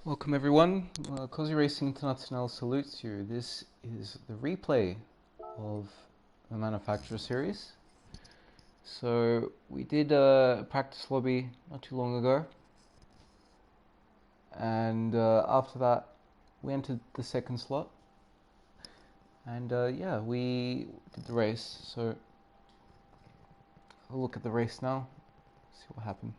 Welcome everyone, Makozi Racing Internacional salutes you. This is the replay of the Manufacturer Series. So we did a practice lobby not too long ago, and after that we entered the second slot, and yeah, we did the race. So I'll look at the race now, see what happened.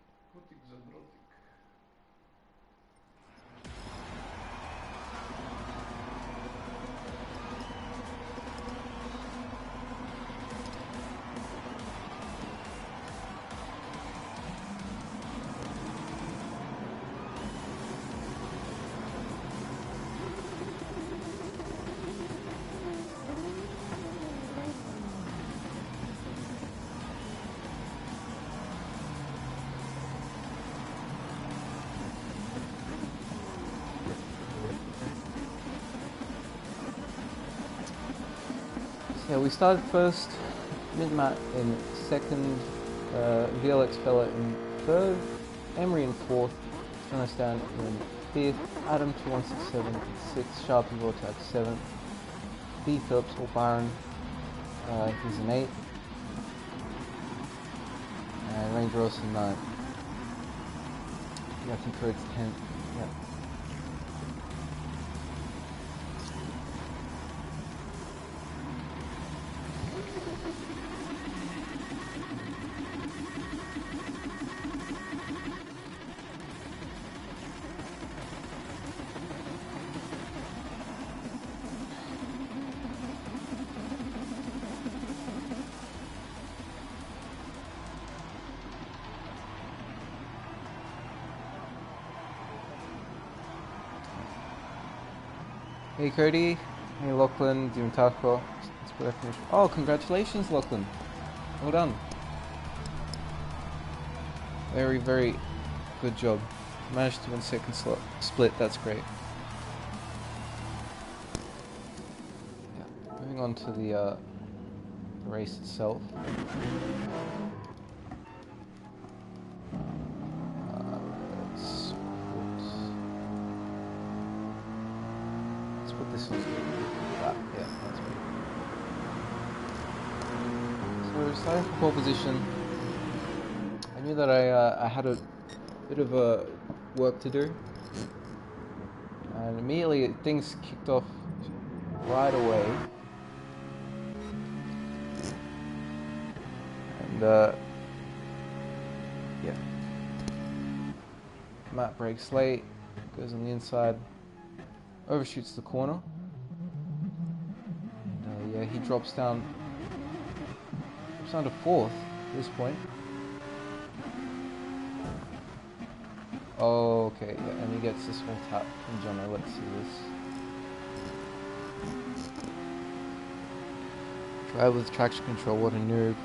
Yeah, we started first, Mid-Mat in second, VLX Fella in third, Emery in fourth, Internacional in fifth, Adam 2167 in sixth, Sharpie Vortex seventh, B Phillips or Byron, he's in eighth, and Ranger Ross in ninth. Yeah, I think Kurt's 10th. Yeah. Hey Cody, hey Lachlan, Dimtako. Oh, congratulations Lachlan. Well done. Very, very good job. Managed to win second split, that's great. Yeah. Moving on to the race itself. This was that, yeah, that's good. So starting from pole position, I knew that I had a bit of work to do, and immediately things kicked off right away. And yeah, Matt brakes late, goes on the inside, overshoots the corner, and yeah, he drops down to fourth at this point. Oh, okay, yeah, and he gets this one tap from Jono. Let's see this. Drive with traction control, what a noob.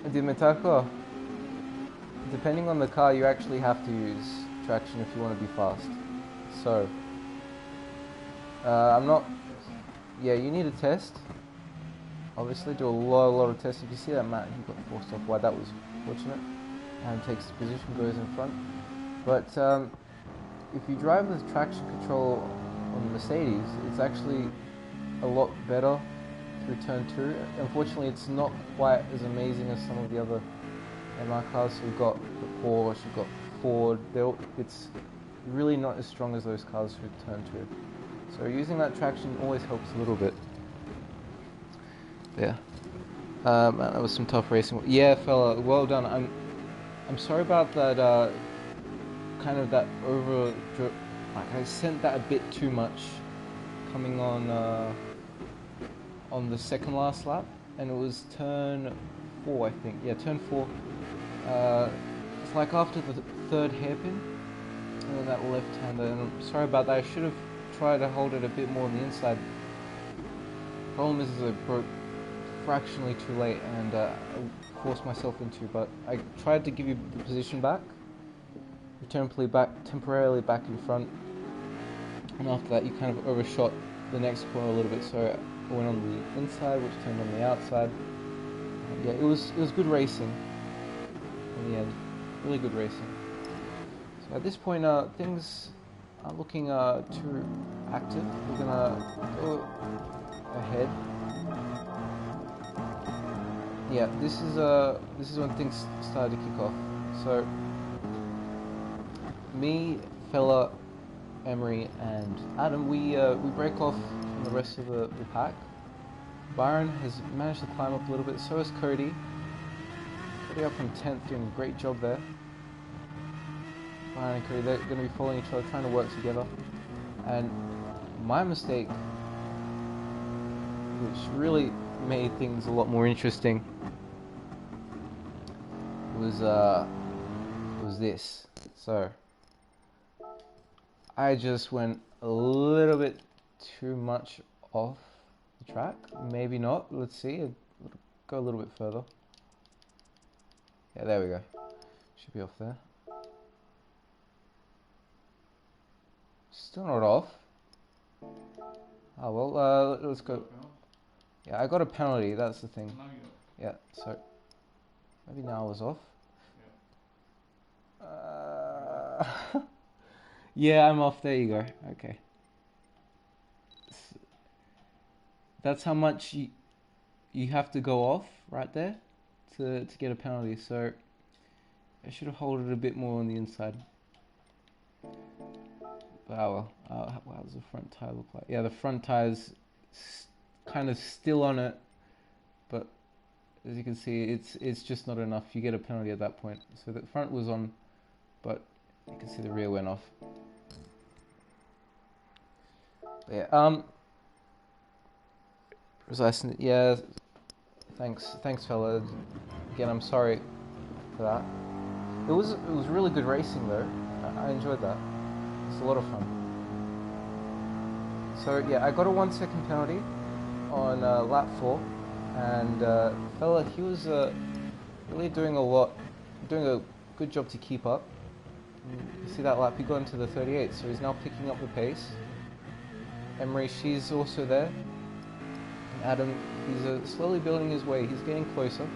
Dimitako, depending on the car, you actually have to use traction if you want to be fast. So, I'm not... Yeah, you need a test. Obviously, do a lot of tests. If you see that Matt, he got forced off wide, that was fortunate. And takes the position, goes in front. But if you drive with traction control on the Mercedes, it's actually a lot better through turn 2. Unfortunately, it's not quite as amazing as some of the other MR cars. So you've got the Porsche, you've got Ford. It's really not as strong as those cars through turn 2. So using that traction always helps a little bit. Yeah. Man, that was some tough racing. Yeah, fella, well done. I'm sorry about that. Kind of that over. Like I sent that a bit too much, coming on the second last lap, and it was turn 4, I think. Yeah, turn 4. It's like after the third hairpin, and then that left-hander. And I'm sorry about that. I should have tried to hold it a bit more on the inside. Problem is I broke fractionally too late, and I forced myself into. But I tried to give you the position back, temporarily back in front, and after that you kind of overshot the next corner a little bit. So I went on the inside, which turned on the outside. Yeah, it was good racing. in the end. Really good racing. So at this point, things aren't looking too active. We're gonna go ahead. Yeah, this is when things started to kick off. So me, Fella, Emery, and Adam, we break off from the rest of the pack. Byron has managed to climb up a little bit. So has Cody. Cody up from 10th, doing a great job there. Byron and Cody, they're going to be following each other, trying to work together. And my mistake, which really made things a lot more interesting, was this. So I just went a little bit too much off the track. Maybe not. Let's see. Go a little bit further. Yeah, there we go. Should be off there. Still not off. Oh well, let's go. Yeah, I got a penalty, that's the thing. Yeah, so maybe now I was off. Yeah, I'm off. There you go. Okay. That's how much you have to go off right there to get a penalty. So I should have held it a bit more on the inside. Wow, how does the front tire look like? Yeah, the front tire's kind of still on it, but as you can see, it's just not enough. You get a penalty at that point. So the front was on, but you can see the rear went off. But yeah, precise. Yeah, thanks, fella. Again, I'm sorry for that. It was really good racing though. I enjoyed that. It's a lot of fun. So yeah, I got a 1 second penalty on lap 4, and fella, he was really doing a good job to keep up. You see that lap, he got into the 38, so he's now picking up the pace. Emery, she's also there. And Adam, he's slowly building his way. He's getting closer.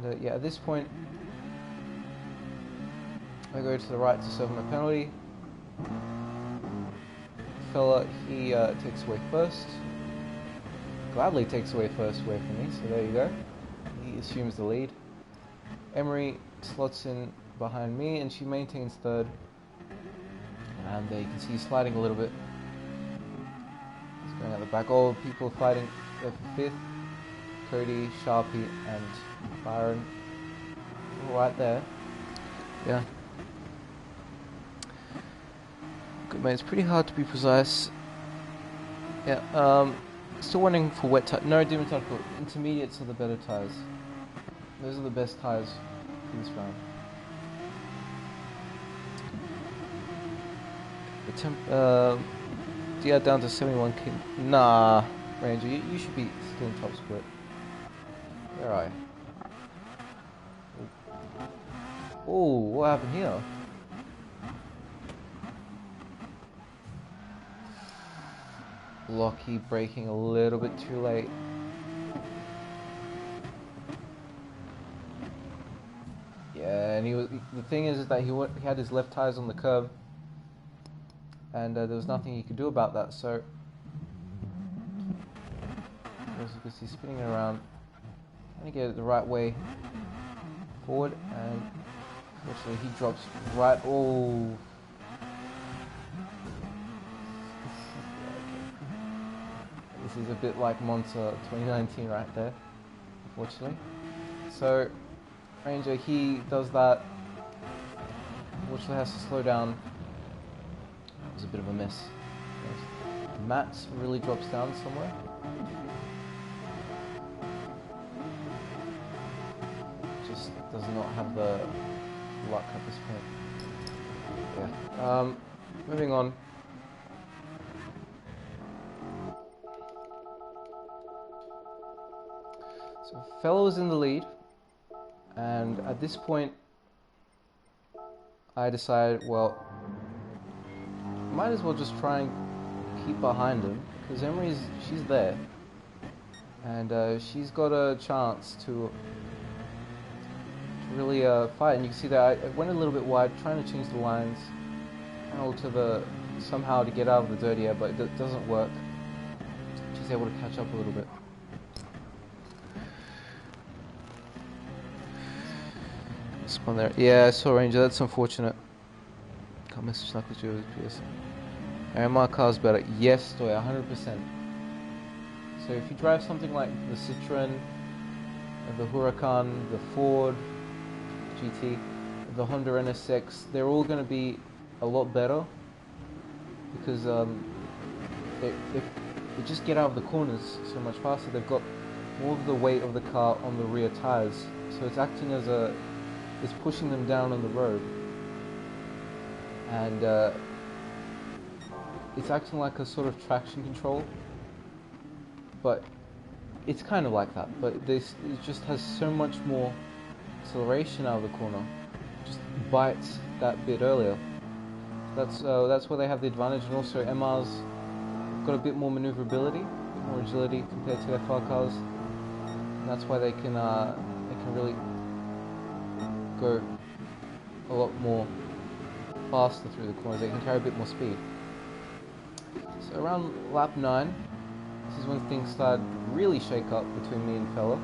And yeah, at this point, I go to the right to serve him a penalty. Fella, he takes away first. Gladly takes away first away from me, so there you go. He assumes the lead. Emery slots in behind me, and she maintains third. And there you can see he's sliding a little bit. He's going at the back. All people fighting there for fifth. Cody, Sharpie, and Byron. All right there. Yeah. Good mate, it's pretty hard to be precise. Yeah, still waiting for wet tires. No, Demon Tactical. Intermediates are the better tires. Those are the best tires for this round. Yeah, down to 71 k. Nah, Ranger, you should be still in top split. Where are you? Oh, what happened here? Lockie braking a little bit too late. Yeah, and the thing is that he had his left tires on the curb, and there was nothing he could do about that. So as you can see, spinning around, trying to get it the right way forward, and unfortunately he drops right. Oh. This is a bit like Monza 2019 right there, unfortunately. So, Ranger, he does that. Unfortunately has to slow down. It was a bit of a miss. Matt's really drops down somewhere. Just does not have the luck at this point. Yeah. Moving on. So Fellow's in the lead, and at this point I decided, well, might as well just try and keep behind him, because she's there, and she's got a chance to really fight. And you can see that I went a little bit wide, trying to change the lines, panel to the somehow to get out of the dirty air, but it doesn't work. She's able to catch up a little bit. Spun there. Yeah, I saw Ranger. That's unfortunate. Can't message Knuckles with PS. And my car's better. Yes, Toy, 100%. So if you drive something like the Citroen, the Huracan, the Ford GT, the Honda NSX, they're all going to be a lot better because they just get out of the corners so much faster. They've got more of the weight of the car on the rear tires, so it's acting as it's pushing them down on the road, and it's acting like a sort of traction control, but it's kind of like that, but it just has so much more acceleration out of the corner, just bites that bit earlier. That's where they have the advantage, and also MR's got a bit more maneuverability, a bit more agility compared to FR cars, and that's why they can really go a lot more faster through the corners. They can carry a bit more speed. So around lap 9, this is when things started to really shake up between me and Fella.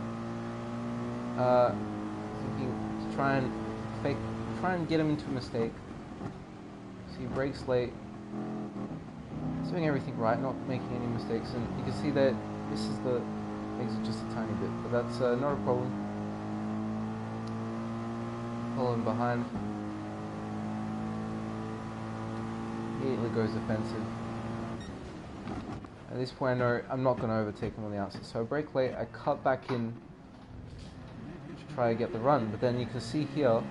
Thinking to try and get him into a mistake. So he brakes late. He's doing everything right, not making any mistakes, and you can see that this is the exit just a tiny bit, but that's not a problem. Following behind. Immediately goes defensive. At this point I know I'm not going to overtake him on the outside, so I brake late, I cut back in to try to get the run, but then you can see here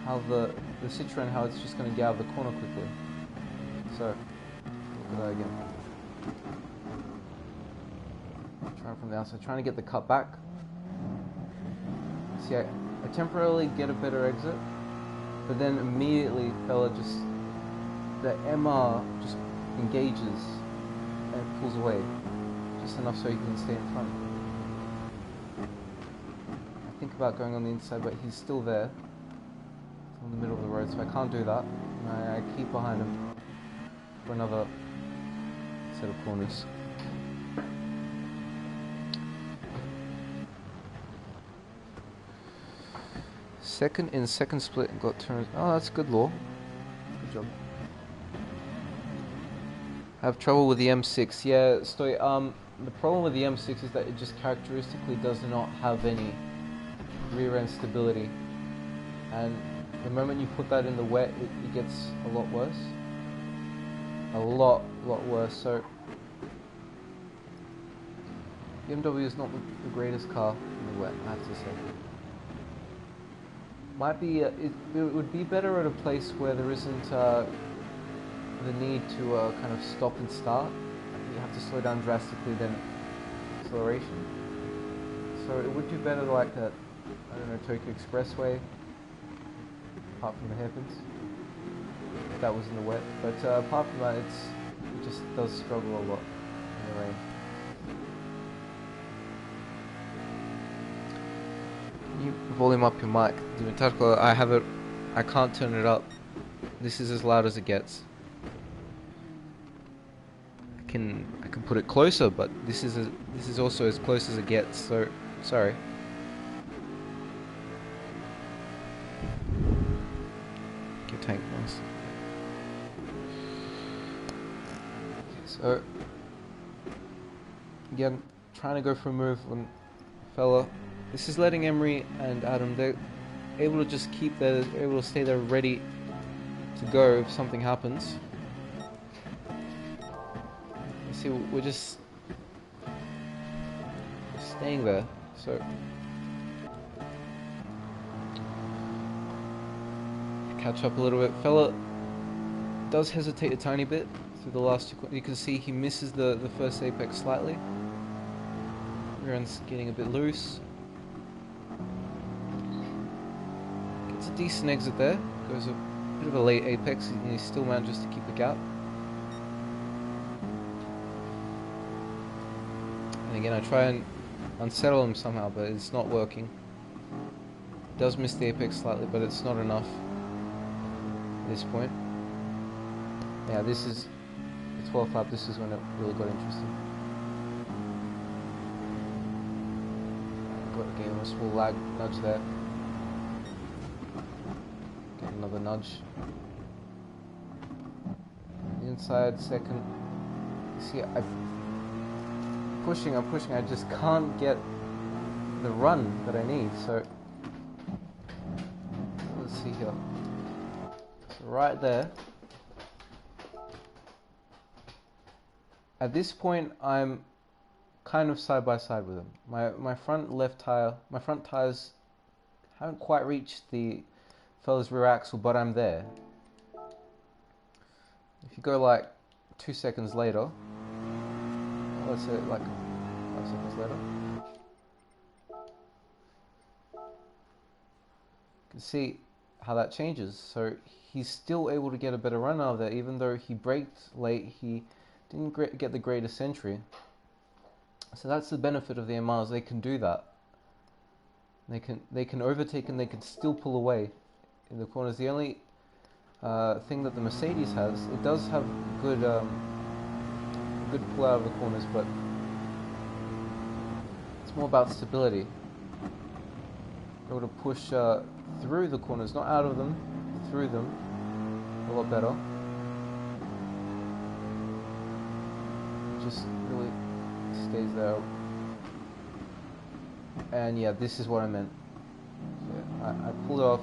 how the Citroen, how it's just going to get out of the corner quickly. So, look at that again. Try from the outside, trying to get the cut back. See, I temporarily get a better exit, but then immediately the MR just engages and pulls away, just enough so he can stay in front. I think about going on the inside, but he's still there. It's in the middle of the road, so I can't do that. And I keep behind him for another set of corners. Second split and got turns. Oh, that's good, Law. Good job. I have trouble with the M6. Yeah, Stoy. The problem with the M6 is that it just characteristically does not have any rear end stability, and the moment you put that in the wet, it gets a lot worse. A lot worse. So BMW is not the greatest car in the wet, I have to say. Might be it would be better at a place where there isn't the need to kind of stop and start. You have to slow down drastically than acceleration. So it would do better like that, I don't know, Tokyo Expressway, apart from the hairpins, if that was in the wet. But apart from that, it just does struggle a lot in the rain. You volume up your mic. I can't turn it up. This is as loud as it gets. I can put it closer, but this is also as close as it gets. So sorry. Your tank noise. So again, trying to go for a move on Fella. This is letting Emery and Adam, they're able to just they're able to stay there ready to go if something happens. You see, we're just staying there, so catch up a little bit. Fella does hesitate a tiny bit through the last two. You can see he misses the first apex slightly. Rear end's getting a bit loose. Gets a decent exit there. Goes a bit of a late apex, and he still manages to keep the gap. And again, I try and unsettle him somehow, but it's not working. Does miss the apex slightly, but it's not enough at this point. Yeah, this is the 12th lap. This is when it really got interesting. Gave him a small lag nudge there. Get another nudge. Inside second. See, I'm pushing. I just can't get the run that I need. So let's see here. So right there. At this point, I'm kind of side by side with him. My front tires haven't quite reached the fella's rear axle, but I'm there. If you go like 2 seconds later, let's say like 5 seconds later, you can see how that changes. So he's still able to get a better run out of there, even though he braked late. He didn't get the greatest entry. So that's the benefit of the MRs. They can do that. They can overtake and they can still pull away in the corners. The only thing that the Mercedes has, it does have good pull out of the corners, but it's more about stability. Able to push through the corners, not out of them, through them, a lot better. Just really stays there. And yeah, this is what I meant. So I pulled it off.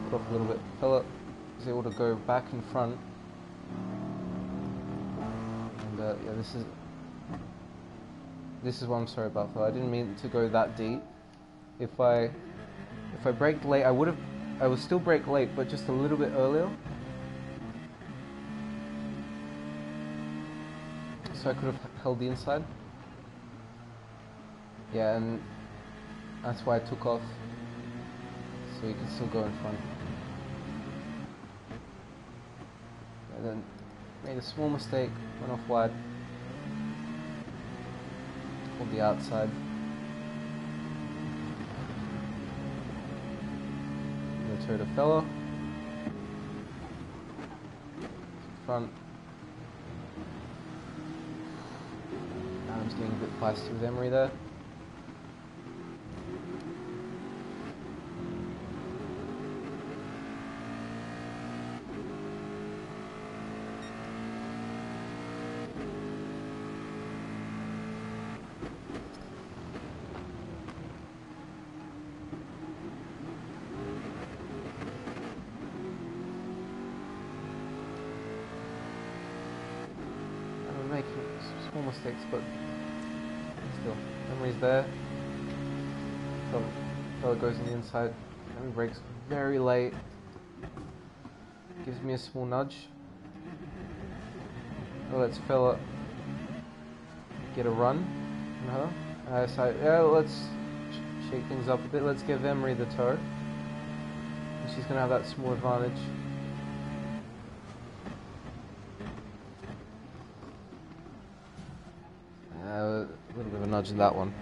Pulled off a little bit. Fella was able to go back in front. And yeah, this is what I'm sorry about, fella. I didn't mean to go that deep. If I braked late, I would still brake late, but just a little bit earlier. So I could have held the inside. Yeah, and that's why I took off, so you can still go in front. And then made a small mistake, went off wide, pulled the outside. And the Toyota fella. Front. Adam's getting a bit feisty with Emery there. Making small mistakes, but still, Emery's there. Fella goes on the inside. Emery brakes very late. Gives me a small nudge. Let's Fella get a run on her. So yeah, let's shake things up a bit. Let's give Emery the toe. And she's gonna have that small advantage. A little bit of a nudge in that one.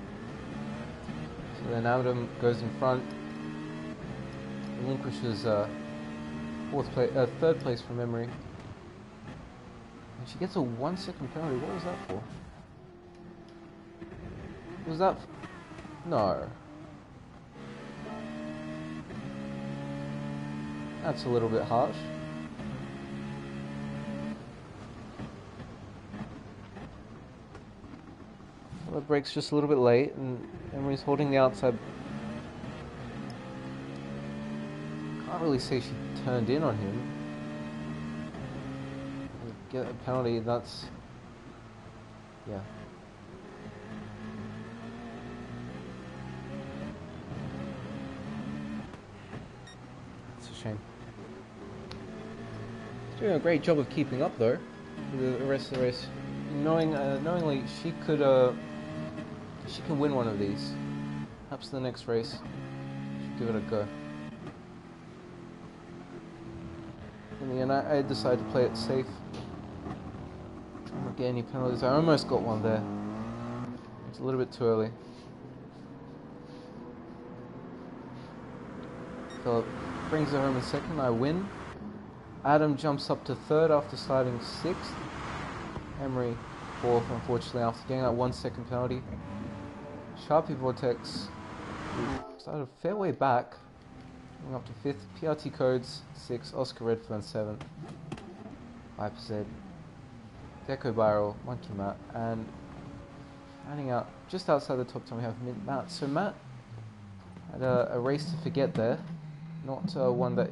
So then Adam goes in front, relinquishes third place from Emery. And she gets a 1 second penalty. What was that for? Was that? No. That's a little bit harsh. The brake's just a little bit late, and Emery's holding the outside. Can't really say she turned in on him. Get a penalty, that's... yeah. It's a shame. She's doing a great job of keeping up, though, for the rest of the race. Knowingly, she can win one of these. Perhaps the next race, she'll give it a go. In the end, I decided to play it safe. get any penalties. I almost got one there. It's a little bit too early. Philip brings it home in second. I win. Adam jumps up to third after starting sixth. Emery fourth, unfortunately, after getting that 1 second penalty. Sharpie Vortex started a fair way back, going up to fifth. PRT Codes 6, Oscar Redfern 7th, Viper Z, Deco Barrel, Monkey Matt, and rounding out just outside the top 10 we have Mint Matt. So Matt had a race to forget there, not one that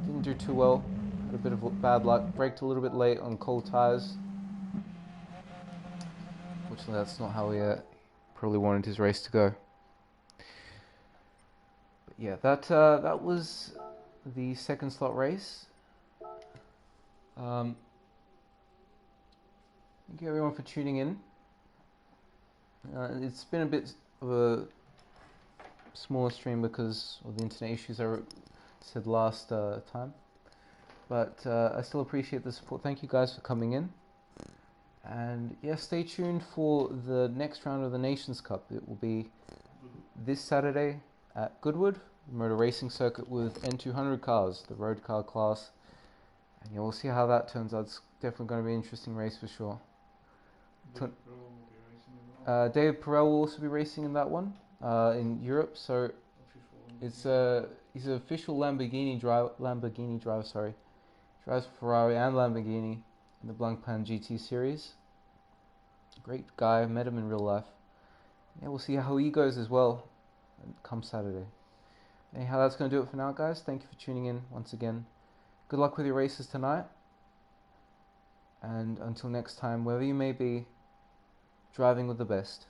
didn't do too well, had a bit of bad luck, braked a little bit late on cold tyres. Fortunately that's not how he probably wanted his race to go. But yeah, that was the second slot race. Thank you everyone for tuning in. It's been a bit of a smaller stream because of the internet issues I said last time, but I still appreciate the support. Thank you guys for coming in, and yeah, stay tuned for the next round of the Nations Cup. It will be this Saturday at Goodwood Motor Racing Circuit with N200 cars, the road car class, and yeah, we'll see how that turns out. It's definitely going to be an interesting race for sure. David Perel will also be racing in that one in Europe. So he's an official Lamborghini driver. Sorry, drives Ferrari and Lamborghini in the Blancpain GT series. Great guy. Met him in real life. Yeah, we'll see how he goes as well come Saturday. Anyhow, that's going to do it for now, guys. Thank you for tuning in once again. Good luck with your races tonight. And until next time, wherever you may be, driving with the best.